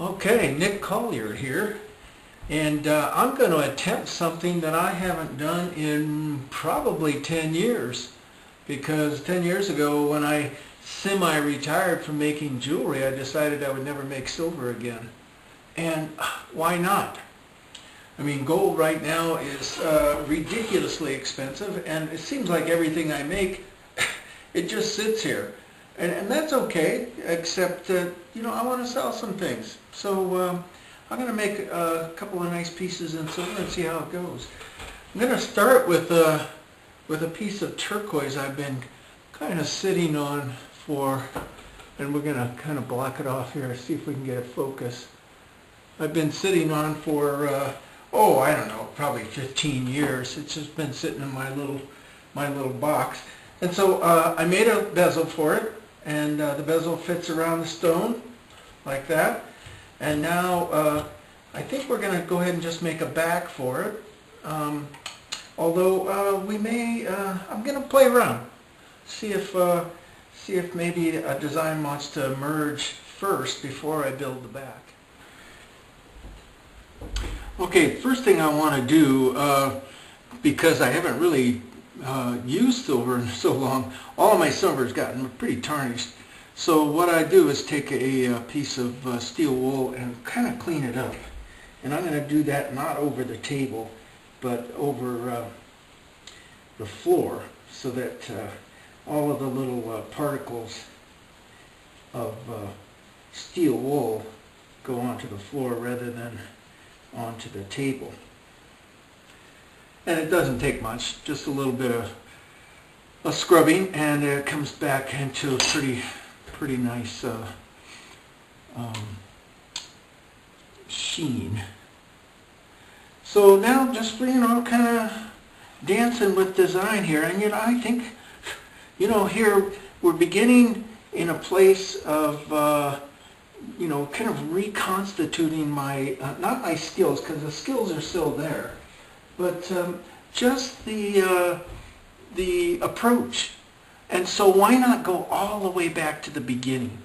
Okay, Nick Collier here, and I'm going to attempt something that I haven't done in probably 10 years, because 10 years ago when I semi-retired from making jewelry, I decided I would never make silver again. And why not? I mean, gold right now is ridiculously expensive, and it seems like everything I make, it just sits here. And that's okay, except that, I want to sell some things. So I'm going to make a couple of nice pieces in silver and see how it goes. I'm going to start with a piece of turquoise I've been kind of sitting on for, and we're going to kind of block it off here, see if we can get it focused. I've been sitting on for, I don't know, probably 15 years. It's just been sitting in my little box. And so I made a bezel for it. And the bezel fits around the stone like that. And now I think we're going to go ahead and just make a back for it. Although we may, I'm going to play around, see if maybe a design wants to emerge first before I build the back. Okay, first thing I want to do, because I haven't really used silver in so long, all of my silver has gotten pretty tarnished. So what I do is take a piece of steel wool and kind of clean it up. And I'm going to do that not over the table, but over the floor, so that all of the little particles of steel wool go onto the floor rather than onto the table. And it doesn't take much, just a little bit of scrubbing, and it comes back into a pretty nice sheen. So now just kind of dancing with design here, and I think here we're beginning in a place of kind of reconstituting my not my skills, because the skills are still there, but just the approach. And so why not go all the way back to the beginning?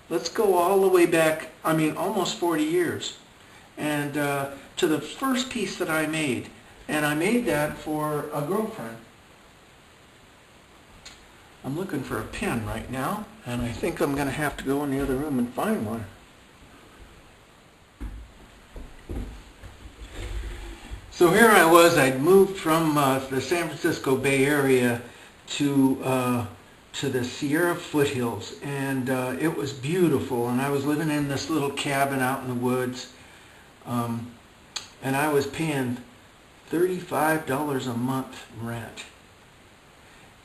Let's go all the way back, almost 40 years, and to the first piece that I made. And I made that for a girlfriend. I'm looking for a pen right now, and I think I'm going to have to go in the other room and find one. So here I was. I'd moved from the San Francisco Bay Area to the Sierra foothills, and it was beautiful. And I was living in this little cabin out in the woods, and I was paying $35 a month rent.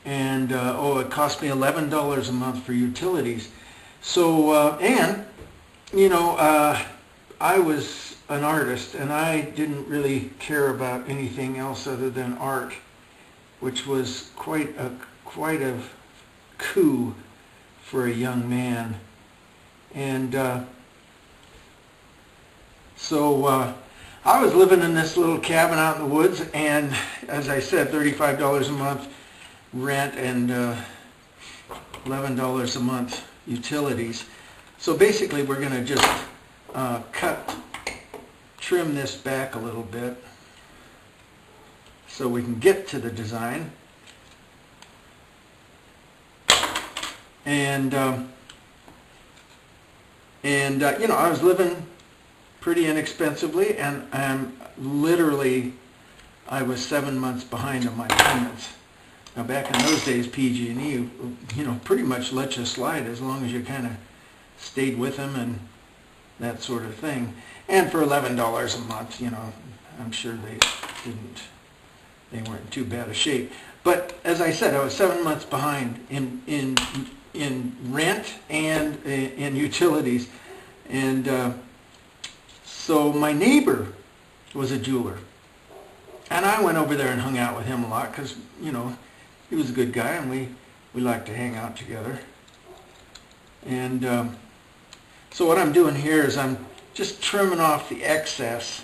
And it cost me $11 a month for utilities. So I was an artist, and I didn't really care about anything else other than art, which was quite a coup for a young man. And so I was living in this little cabin out in the woods, and as I said, $35 a month rent and $11 a month utilities. So basically we're going to just trim this back a little bit so we can get to the design. And I was living pretty inexpensively, and I was 7 months behind on my payments. Now back in those days, PG&E, pretty much let you slide as long as you kind of stayed with them and that sort of thing. And for $11 a month, I'm sure they weren't in too bad a shape. But as I said, I was 7 months behind in rent and in utilities. And so my neighbor was a jeweler. And I went over there and hung out with him a lot because, he was a good guy, and we liked to hang out together. And so what I'm doing here is I'm just trimming off the excess.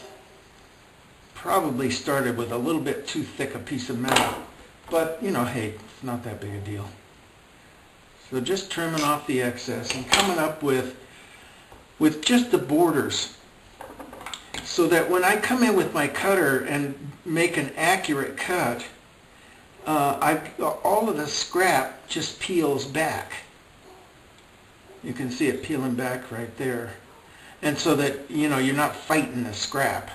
Probably started with a little bit too thick a piece of metal, but hey, it's not that big a deal. So just trimming off the excess and coming up with with just the borders, so that when I come in with my cutter and make an accurate cut, all of the scrap just peels back. You can see it peeling back right there. And so that, you're not fighting the scrap.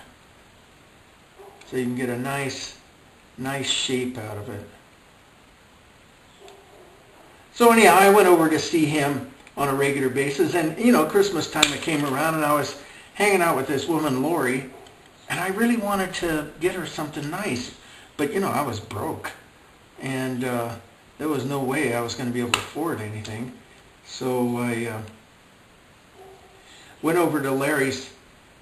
So you can get a nice shape out of it. So anyhow, I went over to see him on a regular basis, and Christmas time it came around, and I was hanging out with this woman, Lori, and I really wanted to get her something nice, but I was broke, and there was no way I was going to be able to afford anything. So I went over to Larry's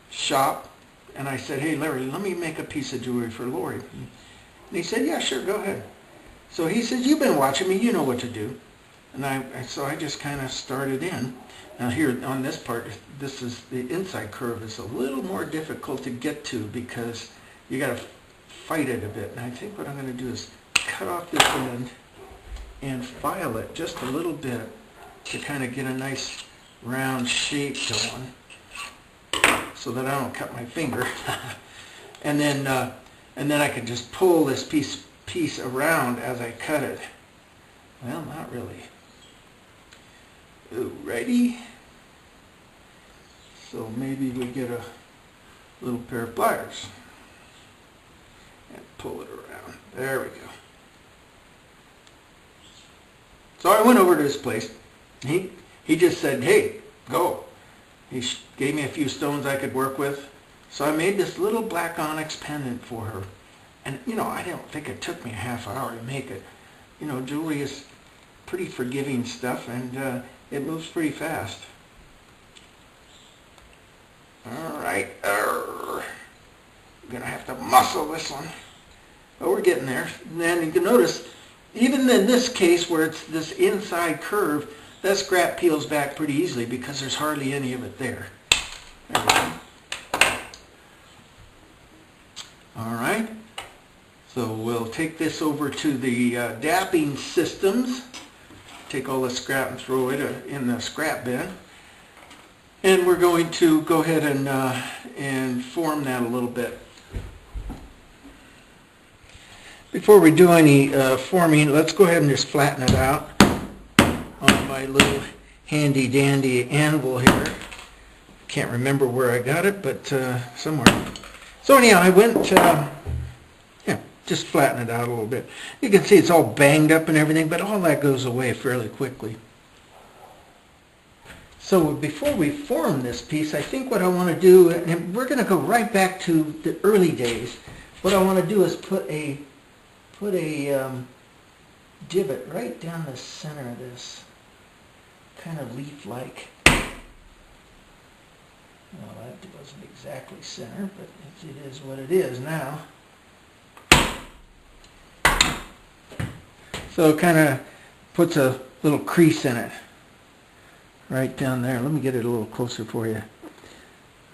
shop, and I said, "Hey Larry, let me make a piece of jewelry for Lori." And he said, "Yeah, sure, go ahead." So he says, "You've been watching me, you know what to do." And so I just kind of started in. Now here on this part, this is the inside curve is a little more difficult to get to because you got to fight it a bit. And I think what I'm going to do is cut off this end and file it just a little bit to kind of get a nice round shape going, so that I don't cut my finger. and then I can just pull this piece around as I cut it. Well, not really. Alrighty. So maybe we get a little pair of pliers and pull it around. There we go. So I went over to his place. He just said, "Hey, go." He gave me a few stones I could work with. So I made this little black onyx pendant for her. And, I don't think it took me a half hour to make it. Jewelry is pretty forgiving stuff, and it moves pretty fast. All right. I'm going to have to muscle this one. But we're getting there. And then you can notice, even in this case where it's this inside curve, that scrap peels back pretty easily because there's hardly any of it there. There we go. All right. So we'll take this over to the dapping systems. Take all the scrap and throw it in the scrap bin. And we're going to go ahead and form that a little bit. Before we do any forming, let's go ahead and just flatten it out on my little handy dandy anvil here. Can't remember where I got it, but somewhere. So anyhow, I went, just flatten it out a little bit. You can see it's all banged up and everything, but all that goes away fairly quickly. So before we form this piece, I think what I want to do, and we're going to go right back to the early days, what I want to do is put a divot right down the center of this, kind of leaf-like. Well, that wasn't exactly center, but it is what it is now. So it kind of puts a little crease in it, right down there. Let me get it a little closer for you.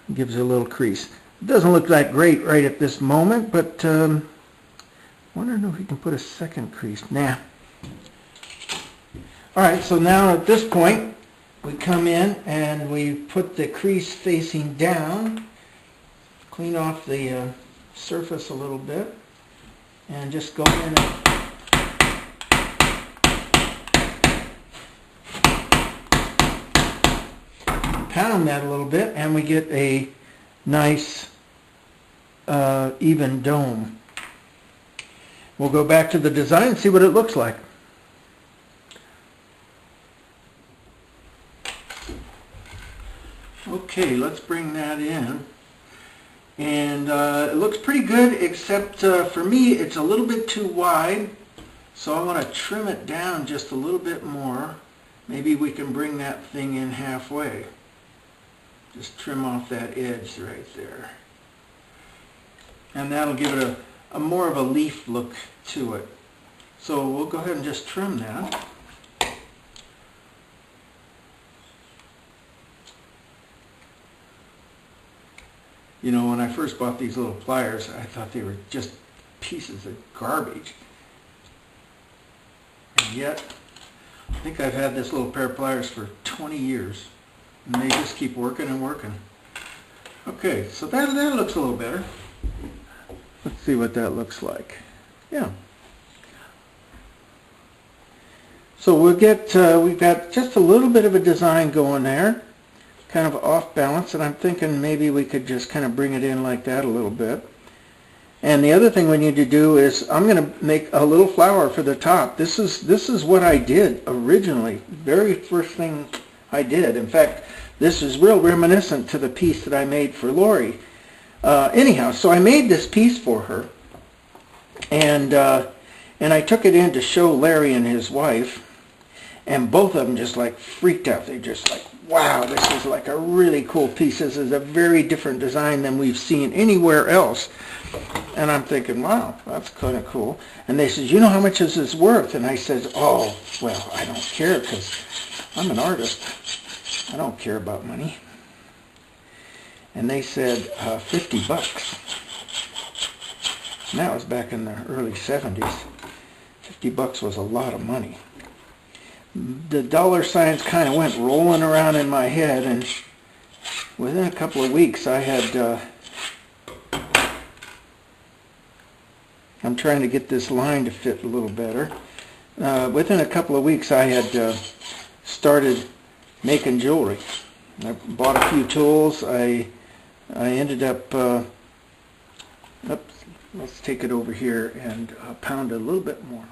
It gives it a little crease. It doesn't look that great right at this moment, but I wonder if you can put a second crease. Nah. All right, so now at this point, we come in and we put the crease facing down, clean off the surface a little bit, and just go in and pound that a little bit, and we get a nice even dome. We'll go back to the design and see what it looks like. Okay, let's bring that in. And it looks pretty good, except for me it's a little bit too wide. So I want to trim it down just a little bit more. Maybe we can bring that thing in halfway. Just trim off that edge right there. And that'll give it a more of a leaf look to it. So we'll go ahead and just trim that. When I first bought these little pliers, I thought they were just pieces of garbage. And yet, I think I've had this little pair of pliers for 20 years. And they just keep working and working. Okay, so that looks a little better. Let's see what that looks like. Yeah. So we've got just a little bit of a design going there, kind of off balance, and I'm thinking maybe we could just kind of bring it in like that a little bit. And the other thing we need to do is I'm going to make a little flower for the top. This is what I did originally, very first thing I did. In fact, this is real reminiscent to the piece that I made for Lori. Anyhow, so I made this piece for her, and I took it in to show Larry and his wife, and both of them just like freaked out. They just like, wow, this is like a really cool piece. This is a very different design than we've seen anywhere else. And I'm thinking, wow, that's kind of cool. And they said, you know how much is this worth? And I said, oh, well, I don't care because I'm an artist. I don't care about money. And they said, $50. And that was back in the early 70s. $50 was a lot of money. The dollar signs kind of went rolling around in my head, and within a couple of weeks I had, I'm trying to get this line to fit a little better. Within a couple of weeks I had started making jewelry. I bought a few tools. I ended up, let's take it over here and pound it a little bit more.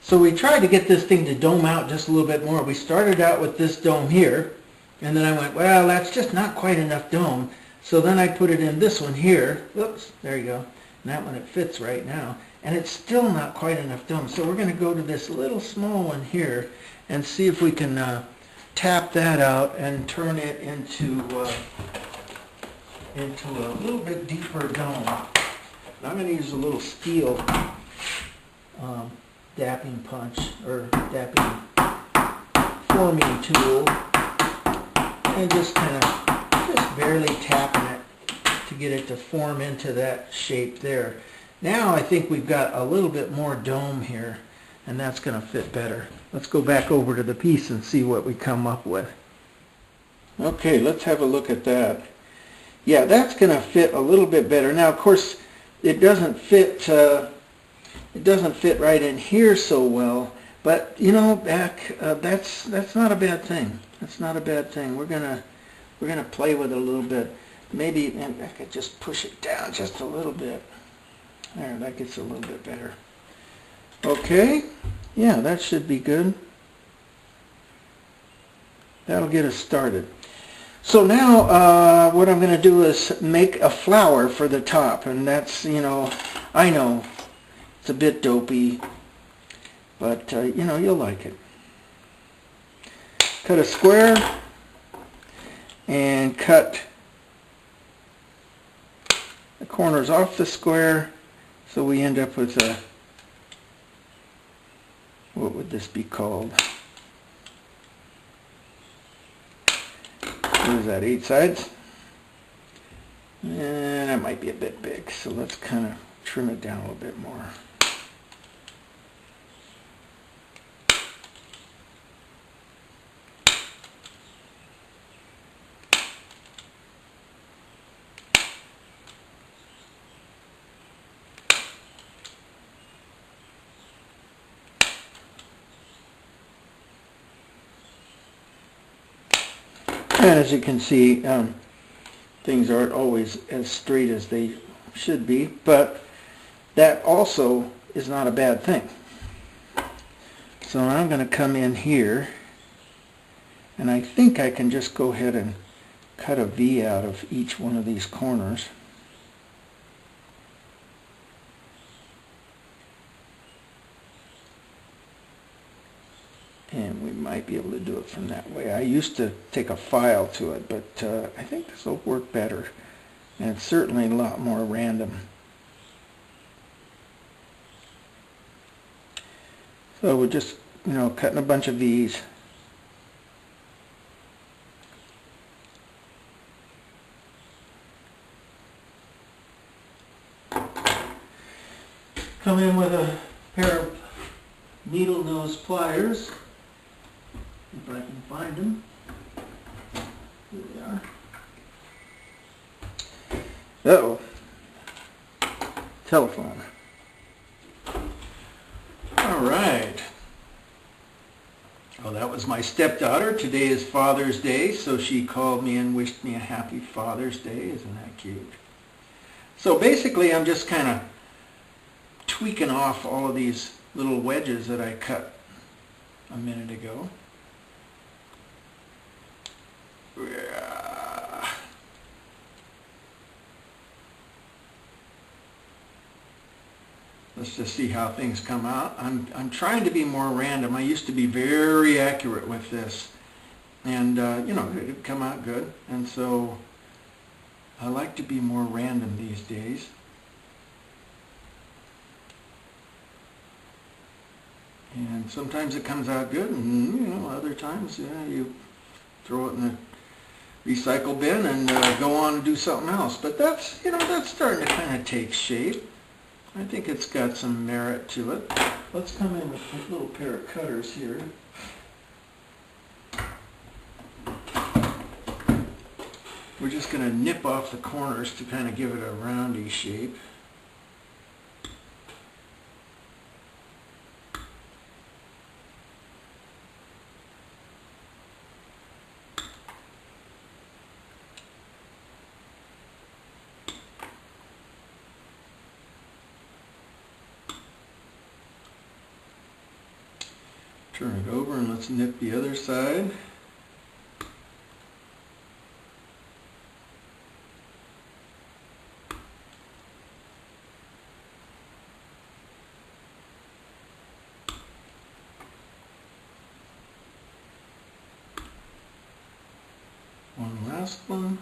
So we tried to get this thing to dome out just a little bit more. We started out with this dome here, and then I went, well, that's just not quite enough dome. So then I put it in this one here. Oops, there you go. And that one, it fits right now. And it's still not quite enough dome. So we're going to go to this little small one here and see if we can tap that out and turn it into a little bit deeper dome. And I'm going to use a little steel dapping punch or dapping forming tool, and just barely tapping it to get it to form into that shape there. Now I think we've got a little bit more dome here, and that's going to fit better. Let's go back over to the piece and see what we come up with. Okay, let's have a look at that. Yeah, that's going to fit a little bit better. Now, of course, it doesn't fit right in here so well, but you know, back that's not a bad thing. That's not a bad thing. We're gonna play with it a little bit. Maybe I could just push it down just a little bit. There, that gets a little bit better. Okay, yeah, that should be good. That'll get us started. So now what I'm going to do is make a flower for the top, and that's, you know, I know it's a bit dopey, but you know, you'll like it. Cut a square and cut the corners off the square, so we end up with a, what would this be called? What is that, 8 sides? And that might be a bit big, so let's kind of trim it down a little bit more. And as you can see, things aren't always as straight as they should be, but that also is not a bad thing. So I'm going to come in here, and I think I can just go ahead and cut a V out of each one of these corners. And we might be able to do it from that way. I used to take a file to it, but I think this will work better. And it's certainly a lot more random. So we're just, you know, cutting a bunch of V's. Come in with a pair of needle nose pliers, if I can find them. Uh-oh. Telephone. All right. Well, that was my stepdaughter. Today is Father's Day, so she called me and wished me a happy Father's Day. Isn't that cute? So basically, I'm just kind of tweaking off all of these little wedges that I cut a minute ago. Let's just see how things come out. I'm trying to be more random. I used to be very accurate with this, and you know, it'd come out good. And so I like to be more random these days. And sometimes it comes out good, and you know, other times, yeah, you throw it in the recycle bin and go on and do something else. But that's, you know, that's starting to kind of take shape. I think it's got some merit to it. Let's come in with a little pair of cutters here. We're just going to nip off the corners to kind of give it a roundy shape. Turn it over and let's nip the other side. One last one.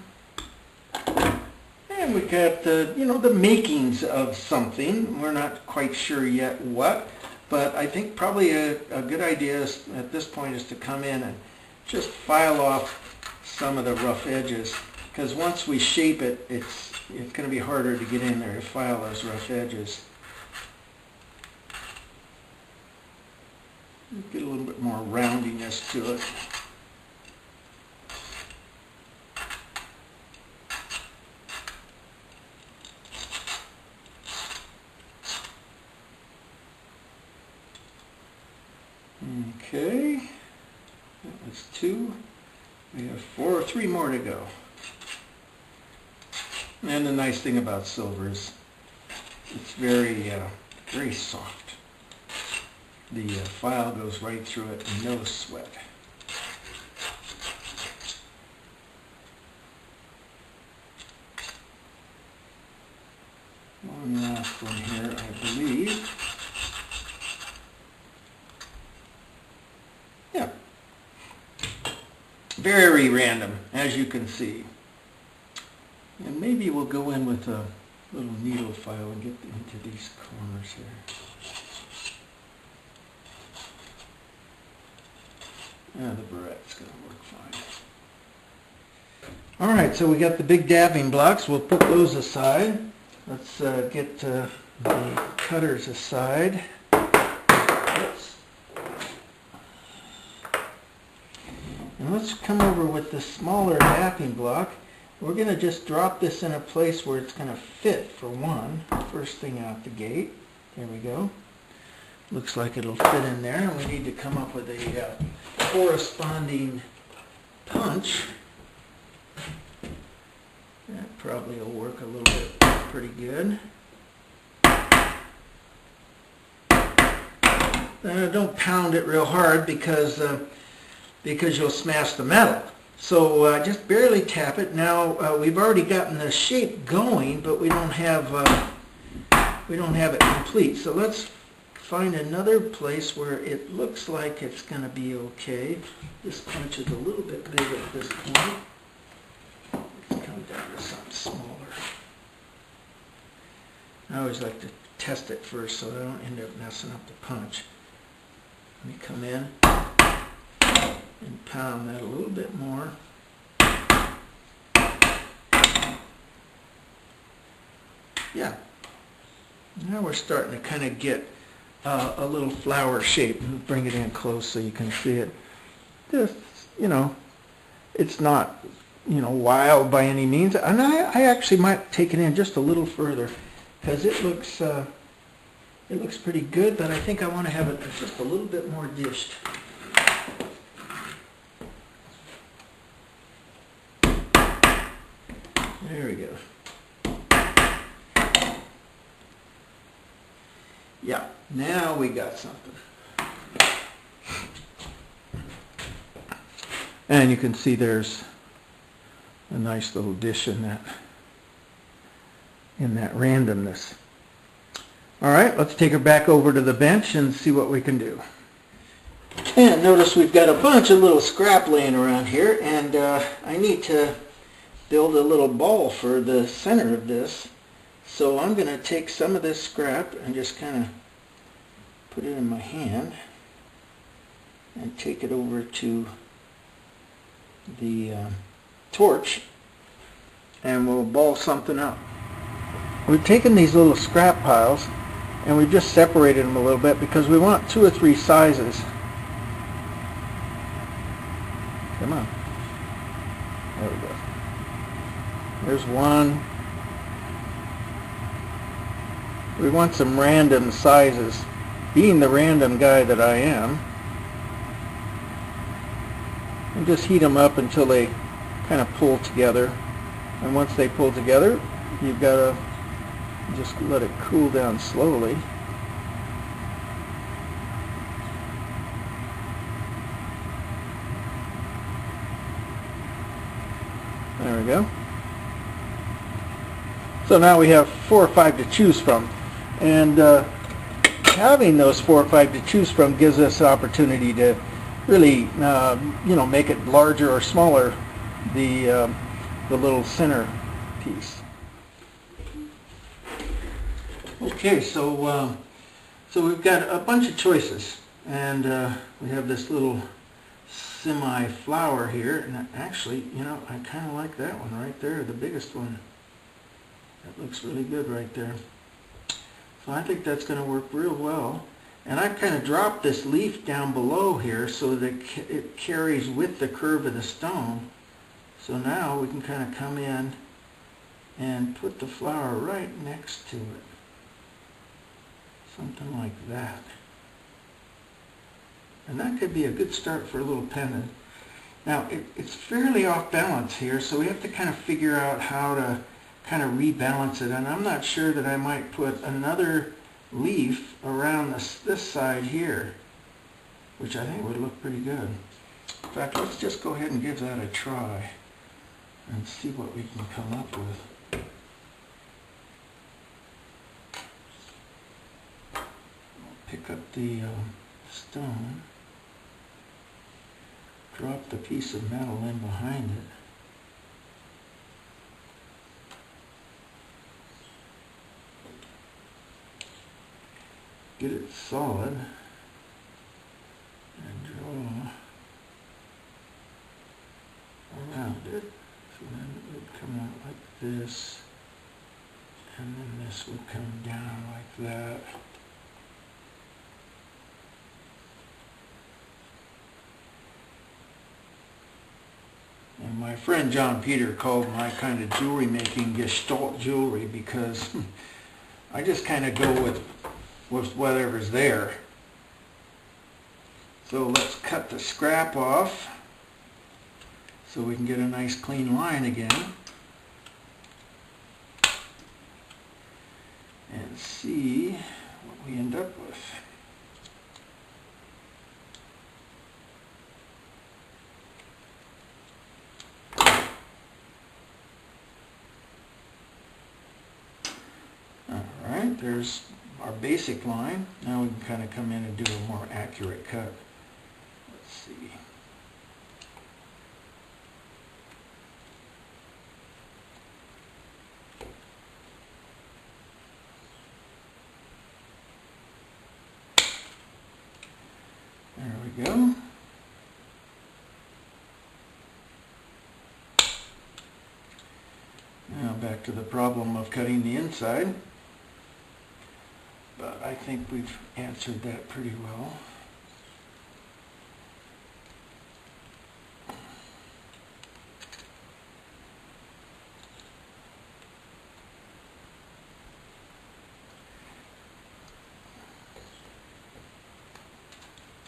And we got the, you know, the makings of something. We're not quite sure yet what. But I think probably a good idea at this point is to come in and just file off some of the rough edges, because once we shape it, it's going to be harder to get in there to file those rough edges. Get a little bit more roundiness to it. Okay, that was 2. We have 3 more to go. And the nice thing about silver is it's very, very soft. The file goes right through it, no sweat. One last one here, I believe. Yeah. Very random, as you can see. And maybe we'll go in with a little needle file and get into these corners here. Yeah, the barrette's going to work fine. All right, so we got the big dabbing blocks. We'll put those aside. Let's get the cutters aside. And let's come over with the smaller dapping block. We're going to just drop this in a place where it's going to fit for one. First thing out the gate. There we go. Looks like it'll fit in there. And we need to come up with a corresponding punch. That probably will work a little bit pretty good. Don't pound it real hard because you'll smash the metal. So just barely tap it. Now we've already gotten the shape going, but we don't have it complete. So let's find another place where it looks like it's going to be okay. This punch is a little bit big at this point. Let's come down to something smaller. I always like to test it first so I don't end up messing up the punch. Let me come in and pound that a little bit more. Yeah. Now we're starting to kind of get a little flower shape. Bring it in close so you can see it. Just, you know, it's not wild by any means. And I actually might take it in just a little further because it looks pretty good, but I think I want to have it just a little bit more dished. There we go. Yeah, now we got something. And you can see there's a nice little dish in that randomness. All right, let's take her back over to the bench and see what we can do. And notice we've got a bunch of little scrap laying around here, and I need to build a little ball for the center of this. So I'm going to take some of this scrap and just kind of put it in my hand and take it over to the torch, and we'll ball something up. We've taken these little scrap piles and we've just separated them a little bit because we want 2 or 3 sizes. Come on. There we go. There's one. We want some random sizes. Being the random guy that I am, and just heat them up until they kind of pull together. And once they pull together, you've got to just let it cool down slowly. There we go. So now we have 4 or 5 to choose from, and having those 4 or 5 to choose from gives us the opportunity to really, make it larger or smaller, the little center piece. Okay, so we've got a bunch of choices, and we have this little semi-flower here, and actually, I kind of like that one right there, the biggest one. That looks really good right there. So I think that's going to work real well. And I've kind of dropped this leaf down below here so that it carries with the curve of the stone. So now we can kind of come in and put the flower right next to it. Something like that. And that could be a good start for a little pendant. Now it's fairly off balance here, so we have to kind of figure out how to kind of rebalance it. And I'm not sure that I might put another leaf around this side here, which I think would look pretty good. In fact, let's just go ahead and give that a try and see what we can come up with. Pick up the stone, drop the piece of metal in behind it. Get it solid and draw around it. So then it would come out like this, and then this would come down like that. And my friend John Peter called my kind of jewelry making Gestalt jewelry, because I just kind of go with whatever's there. So let's cut the scrap off so we can get a nice clean line again and see what we end up with. Alright, there's our basic line. Now we can kind of come in and do a more accurate cut. Let's see. There we go. Now back to the problem of cutting the inside. But I think we've answered that pretty well.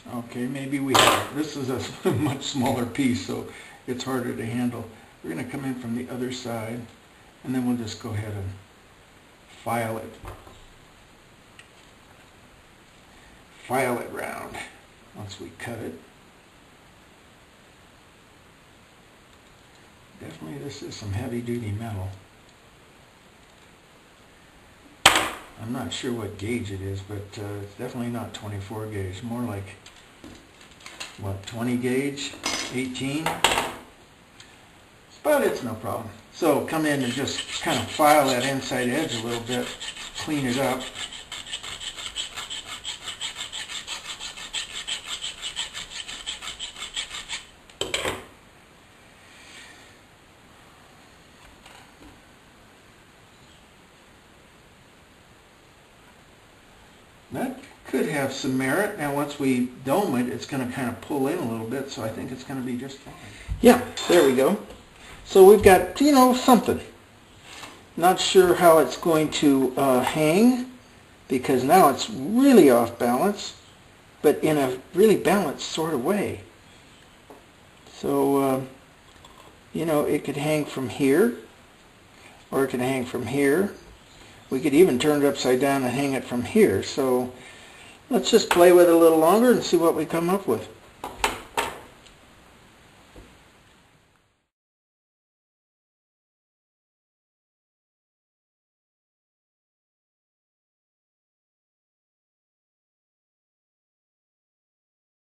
Okay, maybe we have, this is a much smaller piece, so it's harder to handle. We're going to come in from the other side, and then we'll just go ahead and file it. File it round once we cut it. Definitely this is some heavy duty metal. I'm not sure what gauge it is, but it's definitely not 24 gauge. More like, what, 20 gauge, 18? But it's no problem. So come in and just kind of file that inside edge a little bit, clean it up. That could have some merit. Now once we dome it, it's going to kind of pull in a little bit, so I think it's going to be just fine. Yeah, there we go. So we've got, you know, something. Not sure how it's going to hang, because now it's really off balance, but in a really balanced sort of way. So, you know, it could hang from here, or it could hang from here. We could even turn it upside down and hang it from here. So let's just play with it a little longer and see what we come up with.